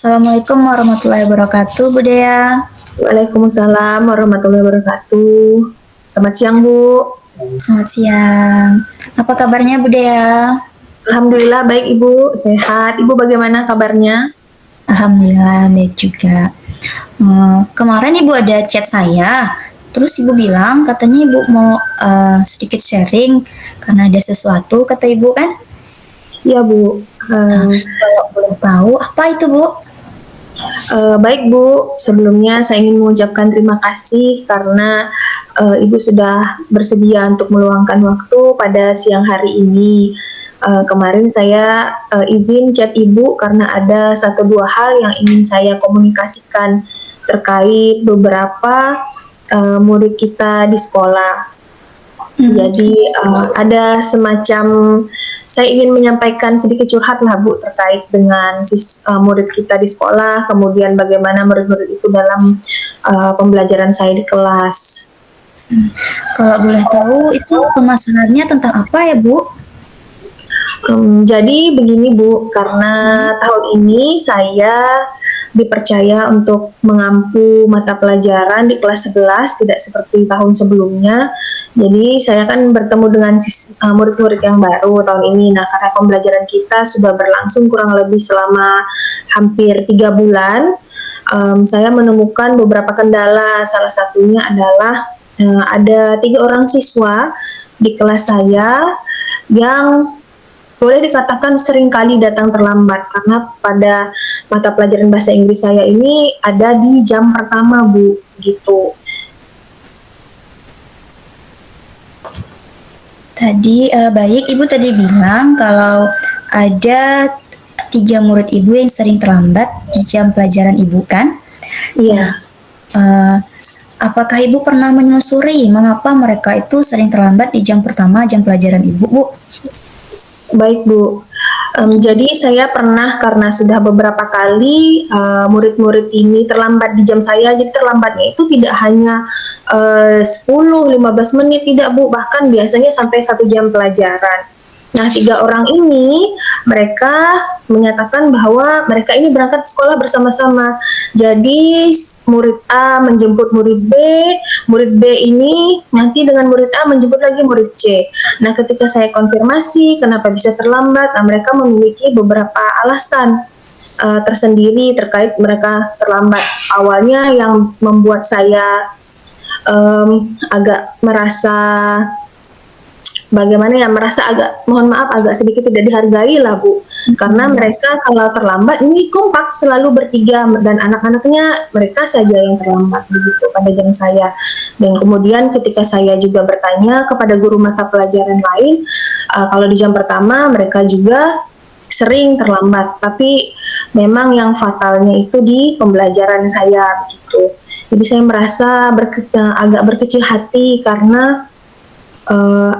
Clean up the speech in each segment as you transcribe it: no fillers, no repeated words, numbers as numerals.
Assalamualaikum warahmatullahi wabarakatuh, Bu Dea. Waalaikumsalam warahmatullahi wabarakatuh. Selamat siang, Bu. Selamat siang. Apa kabarnya, Bu Dea? Alhamdulillah baik, Ibu. Sehat. Ibu bagaimana kabarnya? Alhamdulillah baik juga. Kemarin Ibu ada chat saya, terus Ibu bilang katanya Ibu mau sedikit sharing karena ada sesuatu kata Ibu kan? Iya, Bu. Kalau boleh tahu apa itu, Bu? Baik, Bu. Sebelumnya saya ingin mengucapkan terima kasih karena Ibu sudah bersedia untuk meluangkan waktu pada siang hari ini. Kemarin saya izin chat Ibu karena ada satu dua hal yang ingin saya komunikasikan terkait beberapa murid kita di sekolah. Jadi ada semacam saya ingin menyampaikan sedikit curhat lah, Bu, terkait dengan murid kita di sekolah, kemudian bagaimana murid-murid itu dalam pembelajaran saya di kelas. Kalau boleh tahu itu permasalahannya tentang apa ya, Bu? Jadi begini, Bu, karena tahun ini saya dipercaya untuk mengampu mata pelajaran di kelas 11, tidak seperti tahun sebelumnya. Jadi saya kan bertemu dengan murid-murid yang baru tahun ini. Nah, karena pembelajaran kita sudah berlangsung kurang lebih selama hampir 3 bulan, saya menemukan beberapa kendala. Salah satunya adalah ada 3 orang siswa di kelas saya yang boleh dikatakan sering kali datang terlambat karena pada mata pelajaran bahasa Inggris saya ini ada di jam pertama, Bu, gitu. Tadi baik, Ibu tadi bilang kalau ada 3 murid Ibu yang sering terlambat di jam pelajaran Ibu kan? Iya. Apakah Ibu pernah menelusuri mengapa mereka itu sering terlambat di jam pertama jam pelajaran Ibu, Bu? Baik, Bu. Jadi saya pernah karena sudah beberapa kali murid-murid ini terlambat di jam saya, jadi terlambatnya itu tidak hanya 10-15 menit, tidak, Bu, bahkan biasanya sampai 1 jam pelajaran. Nah, 3 orang ini mereka menyatakan bahwa mereka ini berangkat sekolah bersama-sama. Jadi murid A menjemput murid B ini nanti dengan murid A menjemput lagi murid C. Nah, ketika saya konfirmasi kenapa bisa terlambat, mereka memiliki beberapa alasan tersendiri terkait mereka terlambat. Awalnya yang membuat saya agak merasa mohon maaf, agak sedikit tidak dihargai lah, Bu. Karena mereka kalau terlambat ini kompak selalu bertiga dan anak-anaknya mereka saja yang terlambat begitu pada jam saya. Dan kemudian ketika saya juga bertanya kepada guru mata pelajaran lain, kalau di jam pertama mereka juga sering terlambat, tapi memang yang fatalnya itu di pembelajaran saya begitu. Jadi saya merasa agak berkecil hati karena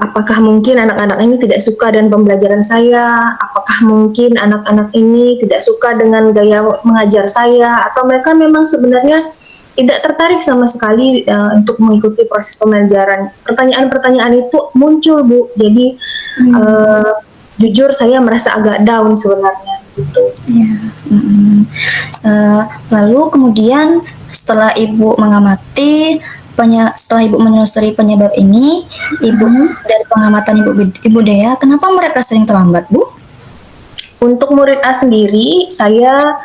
apakah mungkin anak-anak ini tidak suka dengan pembelajaran saya? Apakah mungkin anak-anak ini tidak suka dengan gaya mengajar saya? Atau mereka memang sebenarnya tidak tertarik sama sekali untuk mengikuti proses pembelajaran? Pertanyaan-pertanyaan itu muncul, Bu. Jadi jujur saya merasa agak down sebenarnya. Gitu. Ya. Lalu kemudian setelah Ibu mengamati setelah Ibu menelusuri penyebab ini, dari pengamatan Ibu Dea, kenapa mereka sering terlambat, Bu? Untuk murid A sendiri, saya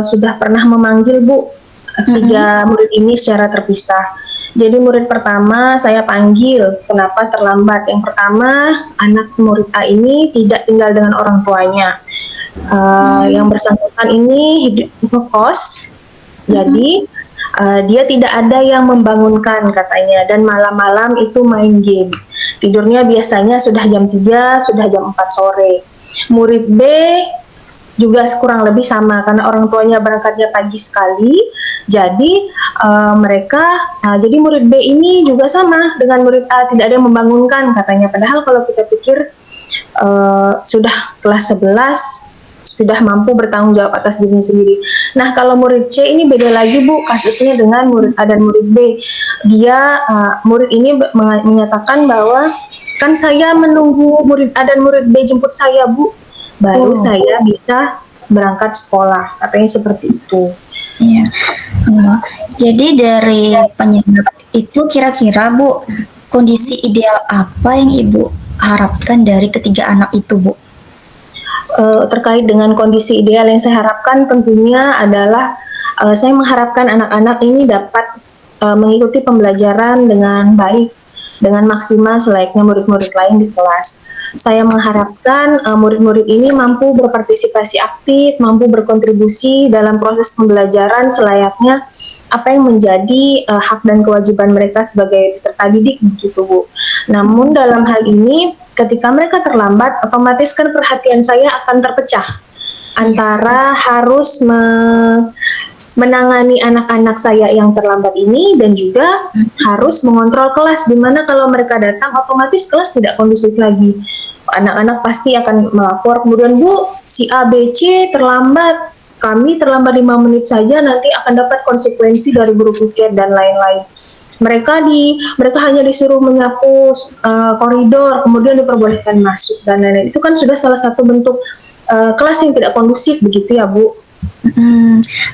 sudah pernah memanggil, Bu, 3 murid ini secara terpisah. Jadi murid pertama saya panggil, kenapa terlambat? Yang pertama, anak murid A ini tidak tinggal dengan orang tuanya. Yang bersangkutan ini hidup ngekos, jadi dia tidak ada yang membangunkan katanya, dan malam-malam itu main game. Tidurnya biasanya sudah jam 3, sudah jam 4 sore. Murid B juga kurang lebih sama, karena orang tuanya berangkatnya pagi sekali. Jadi jadi murid B ini juga sama dengan murid A, tidak ada yang membangunkan katanya. Padahal kalau kita pikir sudah kelas 11, sudah mampu bertanggung jawab atas dirinya sendiri. Nah, kalau murid C ini beda lagi, Bu, kasusnya dengan murid A dan murid B. Murid ini menyatakan bahwa kan saya menunggu murid A dan murid B jemput saya, Bu, baru saya bisa berangkat sekolah. Katanya seperti itu. Iya. Oh, jadi dari penyebab itu kira-kira Bu, kondisi ideal apa yang Ibu harapkan dari ketiga anak itu Bu? Terkait dengan kondisi ideal yang saya harapkan tentunya adalah saya mengharapkan anak-anak ini dapat mengikuti pembelajaran dengan baik, dengan maksimal selayaknya murid-murid lain di kelas. Saya mengharapkan murid-murid ini mampu berpartisipasi aktif, mampu berkontribusi dalam proses pembelajaran selayaknya apa yang menjadi hak dan kewajiban mereka sebagai peserta didik begitu Bu. Namun dalam hal ini ketika mereka terlambat, otomatis kan perhatian saya akan terpecah antara harus menangani anak-anak saya yang terlambat ini dan juga harus mengontrol kelas, di mana kalau mereka datang otomatis kelas tidak kondusif lagi. Anak-anak pasti akan melapor, kemudian Bu, si A, B, C terlambat, kami terlambat 5 menit saja, nanti akan dapat konsekuensi dari guru piket dan lain-lain. Mereka hanya disuruh menyapu koridor, kemudian diperbolehkan masuk dan lain-lain. Itu kan sudah salah satu bentuk kelas yang tidak kondusif begitu ya Bu.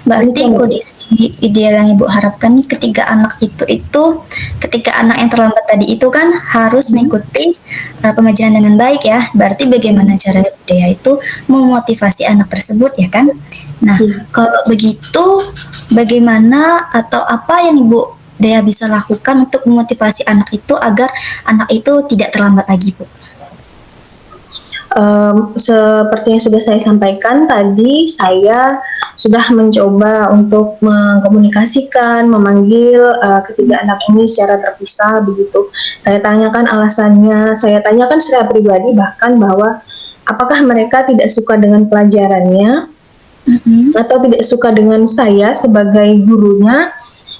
Berarti kondisi ideal yang Ibu harapkan nih ketiga anak itu ketika anak yang terlambat tadi itu kan harus mengikuti pembelajaran dengan baik ya. Berarti bagaimana cara Dea itu memotivasi anak tersebut ya kan? Nah, kalau begitu bagaimana atau apa yang Ibu Dea bisa lakukan untuk memotivasi anak itu agar anak itu tidak terlambat lagi Bu? Seperti yang sudah saya sampaikan tadi, saya sudah mencoba untuk mengkomunikasikan, memanggil ketiga anak ini secara terpisah begitu. Saya tanyakan alasannya, saya tanyakan secara pribadi bahkan bahwa apakah mereka tidak suka dengan pelajarannya atau tidak suka dengan saya sebagai gurunya,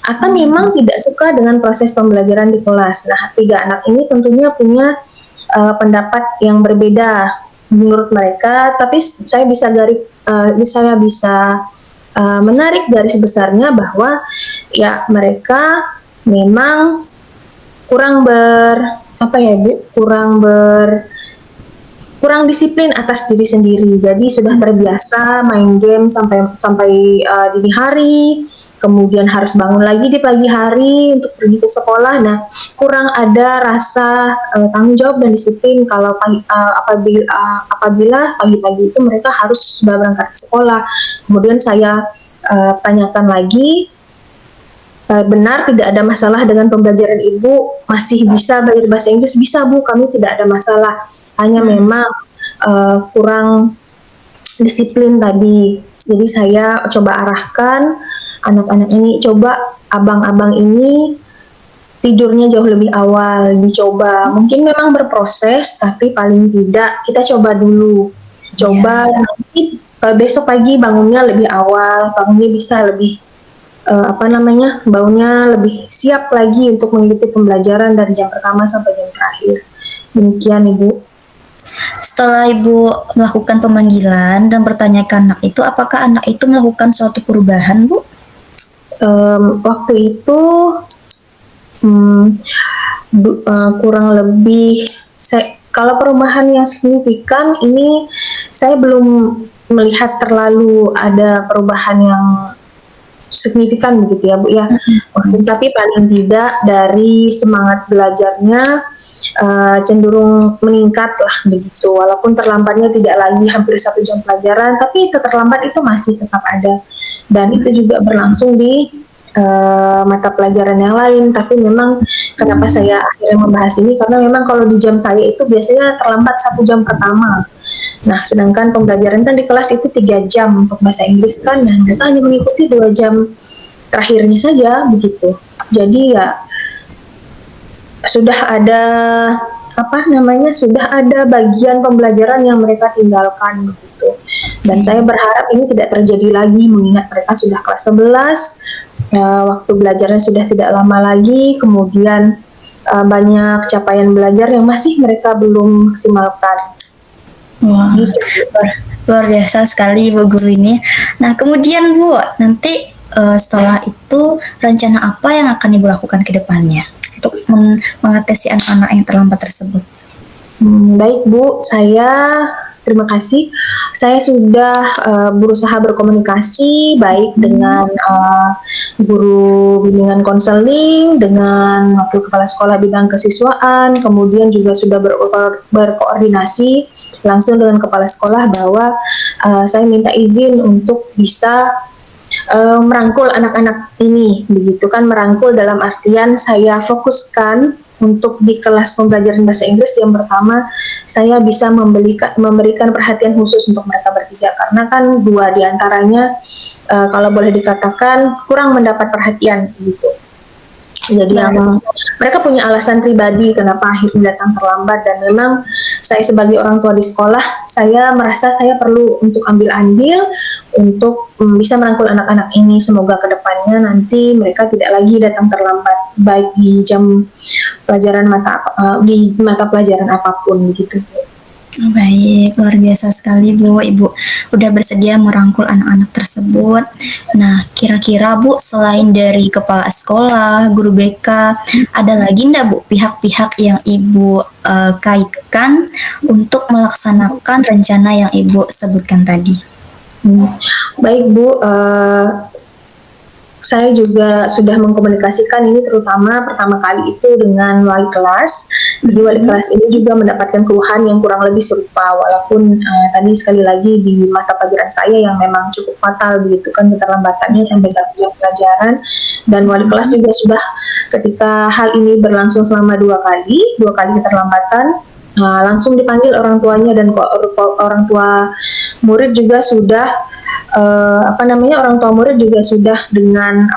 atau memang tidak suka dengan proses pembelajaran di kelas. Nah, tiga anak ini tentunya punya pendapat yang berbeda menurut mereka, tapi saya bisa menarik garis besarnya bahwa ya mereka memang kurang kurang disiplin atas diri sendiri. Jadi sudah terbiasa main game sampai dini hari, kemudian harus bangun lagi di pagi hari untuk pergi ke sekolah. Nah, kurang ada rasa tanggung jawab dan disiplin kalau apabila pagi-pagi itu mereka harus sudah berangkat ke sekolah. Kemudian saya tanyakan lagi, benar tidak ada masalah dengan pembelajaran Ibu, masih bisa belajar bahasa Inggris? Bisa Bu, kami tidak ada masalah, hanya memang kurang disiplin tadi. Jadi saya coba arahkan anak-anak ini, coba abang-abang ini tidurnya jauh lebih awal, dicoba. Mungkin memang berproses, tapi paling tidak kita coba dulu. Coba nanti besok pagi bangunnya lebih awal, bangunnya bisa lebih bangunnya lebih siap lagi untuk mengikuti pembelajaran dari jam pertama sampai jam terakhir. Demikian Ibu. Setelah Ibu melakukan pemanggilan dan bertanya ke anak itu, apakah anak itu melakukan suatu perubahan Bu? Waktu itu kurang lebih kalau perubahan yang signifikan ini saya belum melihat terlalu ada perubahan yang signifikan begitu ya Bu ya. Maksudnya tapi paling tidak dari semangat belajarnya cenderung meningkat lah begitu. Walaupun terlambatnya tidak lagi hampir 1 jam pelajaran, tapi keterlambat itu masih tetap ada. Dan itu juga berlangsung di mata pelajaran yang lain. Tapi memang kenapa saya akhirnya membahas ini, karena memang kalau di jam saya itu biasanya terlambat 1 jam pertama. Nah, sedangkan pembelajaran kan di kelas itu 3 jam untuk bahasa Inggris kan, dan mereka hanya mengikuti 2 jam terakhirnya saja begitu. Jadi ya sudah ada sudah ada bagian pembelajaran yang mereka tinggalkan begitu. Dan saya berharap ini tidak terjadi lagi, mengingat mereka sudah kelas 11, waktu belajarnya sudah tidak lama lagi, kemudian banyak capaian belajar yang masih mereka belum maksimalkan. Wah, luar biasa sekali Ibu Guru ini. Nah, kemudian Bu, nanti setelah itu rencana apa yang akan Ibu lakukan ke depannya untuk mengatasi anak-anak yang terlambat tersebut? Baik Bu, saya Terima kasih. Saya sudah berusaha berkomunikasi baik dengan guru bimbingan konseling, dengan wakil kepala sekolah bidang kesiswaan, kemudian juga sudah berkoordinasi langsung dengan kepala sekolah bahwa saya minta izin untuk bisa merangkul anak-anak ini, begitu kan, merangkul dalam artian saya fokuskan untuk di kelas pembelajaran bahasa Inggris yang pertama saya bisa memberikan perhatian khusus untuk mereka bertiga karena kan dua diantaranya kalau boleh dikatakan kurang mendapat perhatian gitu. Jadi mereka punya alasan pribadi kenapa akhirnya datang terlambat, dan memang saya sebagai orang tua di sekolah, saya merasa saya perlu untuk ambil andil untuk bisa merangkul anak-anak ini. Semoga kedepannya nanti mereka tidak lagi datang terlambat, baik di jam pelajaran di mata pelajaran apapun gitu. Baik, luar biasa sekali Bu. Ibu udah bersedia merangkul anak-anak tersebut. Nah, kira-kira Bu, selain dari kepala sekolah, guru BK, ada lagi enggak Bu pihak-pihak yang Ibu kaitkan untuk melaksanakan rencana yang Ibu sebutkan tadi? Baik Bu, saya juga sudah mengkomunikasikan ini terutama pertama kali itu dengan wali kelas. Jadi wali kelas ini juga mendapatkan keluhan yang kurang lebih serupa, walaupun tadi sekali lagi di mata pelajaran saya yang memang cukup fatal begitu kan keterlambatannya sampai 1 jam pelajaran, dan wali kelas juga sudah ketika hal ini berlangsung selama 2 kali keterlambatan, langsung dipanggil orang tuanya, dan orang tua murid juga sudah orang tua murid juga sudah dengan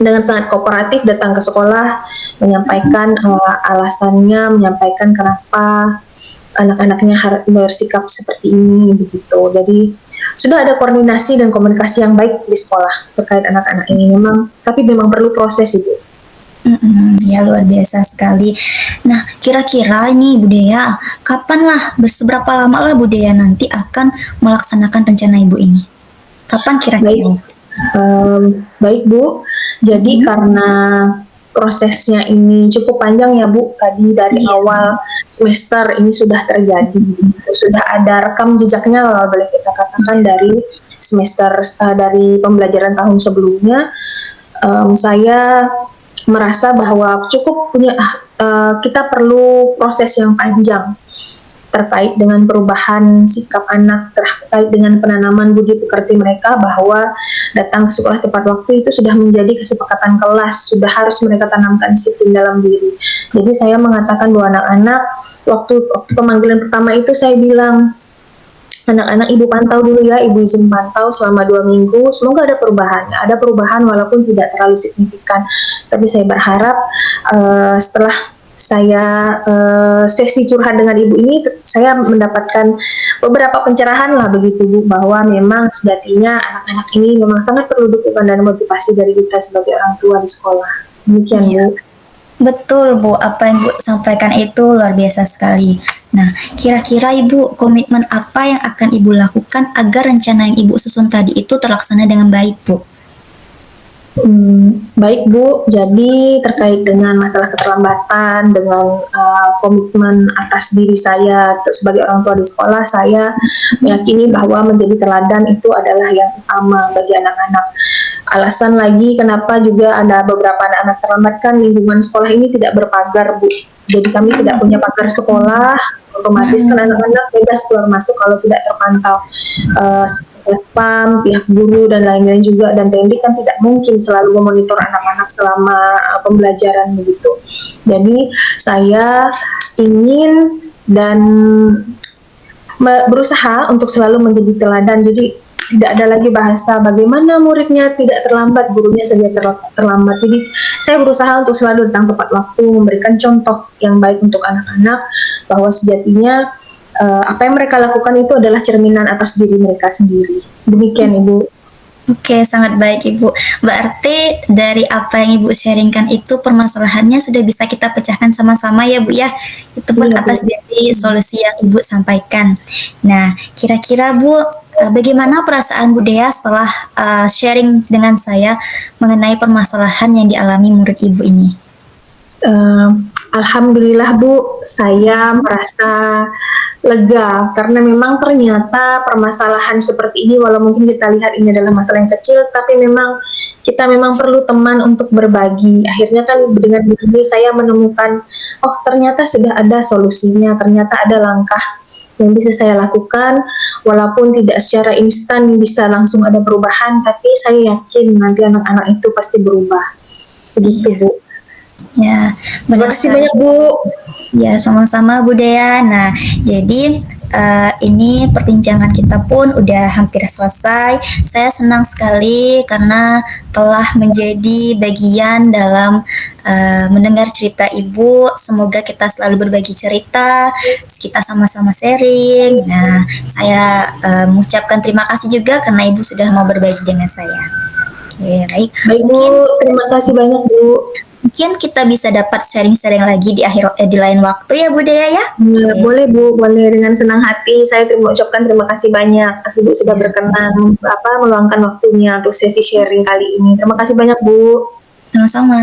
dengan sangat kooperatif datang ke sekolah, menyampaikan alasannya, menyampaikan kenapa anak-anaknya harus bersikap seperti ini begitu. Jadi sudah ada koordinasi dan komunikasi yang baik di sekolah terkait anak-anak ini, tapi memang perlu proses Ibu. Ya, luar biasa sekali. Nah, kira-kira ini Bu Dea, seberapa lama lah Bu Dea nanti akan melaksanakan rencana Ibu ini? Kapan kira-kira? Baik Bu, jadi karena prosesnya ini cukup panjang ya Bu, tadi dari awal semester ini sudah terjadi, sudah ada rekam jejaknya kalau boleh kita katakan dari semester dari pembelajaran tahun sebelumnya. Saya merasa bahwa kita perlu proses yang panjang terkait dengan perubahan sikap anak, terkait dengan penanaman budi pekerti mereka, bahwa datang ke sekolah tepat waktu itu sudah menjadi kesepakatan kelas, sudah harus mereka tanamkan disiplin dalam diri. Jadi saya mengatakan bahwa anak-anak, waktu pemanggilan pertama itu saya bilang, anak-anak Ibu pantau dulu ya, Ibu izin pantau selama 2 minggu, semoga ada perubahan walaupun tidak terlalu signifikan. Tapi saya berharap setelah saya sesi curhat dengan Ibu ini, saya mendapatkan beberapa pencerahan lah begitu Bu, bahwa memang sejatinya anak-anak ini memang sangat perlu dukungan dan motivasi dari kita sebagai orang tua di sekolah. Demikian Bu. Betul Bu, apa yang Bu sampaikan itu luar biasa sekali. Nah, kira-kira Ibu, komitmen apa yang akan Ibu lakukan agar rencana yang Ibu susun tadi itu terlaksana dengan baik Bu? Baik Bu, jadi terkait dengan masalah keterlambatan, dengan komitmen atas diri saya sebagai orang tua di sekolah, saya meyakini bahwa menjadi teladan itu adalah yang utama bagi anak-anak. Alasan lagi kenapa juga ada beberapa anak-anak terlambat, kan lingkungan sekolah ini tidak berpagar Bu. Jadi kami tidak punya pagar sekolah, otomatis kan anak-anak bebas keluar masuk kalau tidak terpantau. Satpam, pihak guru dan lain-lain juga, dan TNI kan tidak mungkin selalu memonitor anak-anak selama pembelajaran begitu. Jadi saya ingin dan berusaha untuk selalu menjadi teladan. Jadi tidak ada lagi bahasa bagaimana muridnya tidak terlambat, gurunya saja terlambat. Jadi saya berusaha untuk selalu datang tepat waktu, memberikan contoh yang baik untuk anak-anak, bahwa sejatinya apa yang mereka lakukan itu adalah cerminan atas diri mereka sendiri. Demikian Ibu. Oke, sangat baik Ibu. Berarti dari apa yang Ibu sharingkan itu permasalahannya sudah bisa kita pecahkan sama-sama ya Bu ya. Itu pun atas dari solusi yang Ibu sampaikan. Nah, kira-kira Bu, bagaimana perasaan Bu Dea setelah sharing dengan saya mengenai permasalahan yang dialami murid Ibu ini? Alhamdulillah Bu, saya merasa lega karena memang ternyata permasalahan seperti ini walau mungkin kita lihat ini adalah masalah yang kecil tapi memang kita memang perlu teman untuk berbagi. Akhirnya kan dengan begini saya menemukan oh ternyata sudah ada solusinya, ternyata ada langkah yang bisa saya lakukan walaupun tidak secara instan bisa langsung ada perubahan tapi saya yakin nanti anak-anak itu pasti berubah. Begitu Bu. Ya, Terima benar kasih sekali. banyak Bu. Ya, sama-sama Bu Dea. Nah, jadi ini perbincangan kita pun udah hampir selesai. Saya senang sekali karena telah menjadi bagian dalam mendengar cerita Ibu. Semoga kita selalu berbagi cerita, kita sama-sama sharing. Nah, saya mengucapkan terima kasih juga karena Ibu sudah mau berbagi dengan saya. Oke, baik. Baik Bu, terima kasih banyak Bu. Mungkin kita bisa dapat sharing-sharing lagi di lain waktu ya Bu Dea ya. Boleh Bu, boleh dengan senang hati. Saya ucapkan terima kasih banyak. Ibu sudah berkenan meluangkan waktunya untuk sesi sharing kali ini. Terima kasih banyak Bu. Sama-sama.